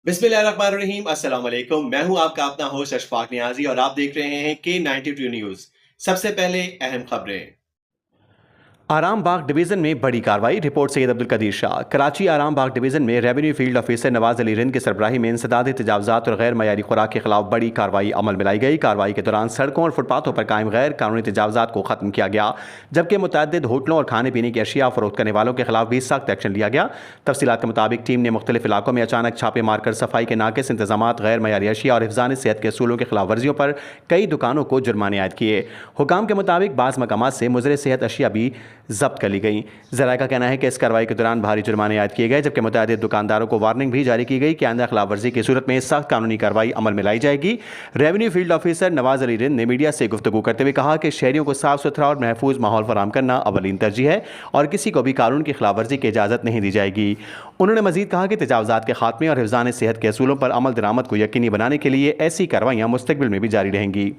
बिस्मिल्लाहिर्रहमानिर्रहीम अस्सलाम वालेकुम। मैं हूं आपका अपना होस्ट अशफाक नियाजी और आप देख रहे हैं K92 न्यूज़। सबसे पहले अहम खबरें। आराम बाग डिवीजन में बड़ी कार्रवाई। रिपोर्ट सैयद अब्दुल कदीर शाह। कराची आराम बाग डिवीजन में revenue field officer Nawaz Ali Rind की सरबराही में इंसदादी तजावजात और गैर मयारी खुराक के खिलाफ बड़ी कार्रवाई अमल में लाई गई। कार्रवाई के दौरान सड़कों और फुटपाथों पर कायम गैर कानूनी तजावजात को खत्म किया गया, जबकि मुतअद्दिद होटलों और खाने पीने की अशिया फरोख्त करने वालों के खिलाफ भी सख्त एक्शन लिया गया। तफसीलात के मुताबिक टीम ने मुख्तलिफ इलाकों में अचानक छापे मारकर सफाई के नाकिस इंतजाम, गैर मयारी अशिया और हिफ्ज़ान सेहत के असूलों की खिलाफ वर्जियों पर कई दुकानों को जुर्माने आयद किए। हुकाम के मुताबिक बाज़ मकामात से मुज़र सेहत अशिया भी जब्त कर ली गई। ज़राए का कहना है कि इस कार्रवाई के दौरान भारी जुर्माने आयद किए गए, जबकि मुतअद्दिद दुकानदारों को वार्निंग भी जारी की गई कि आइंदा खिलाफ वर्जी की सूरत में सख्त कानूनी कार्रवाई अमल में लाई जाएगी। Revenue field officer Nawaz Ali Rind ने मीडिया से गुफ्तगू करते हुए कहा कि शहरियों को साफ सुथरा और महफूज माहौल फराहम करना अवलीन तरजीह है और किसी को भी कानून की खिलाफ वर्जी की इजाज़त नहीं दी जाएगी। उन्होंने मजीद कहा कि तजावजात के खात्मे और हिफ्ज़ान सेहत के असूलों पर अमल दरामद को यकीनी बनाने के लिए ऐसी कार्रवाइयाँ मुस्तकबिल में भी जारी रहेंगी।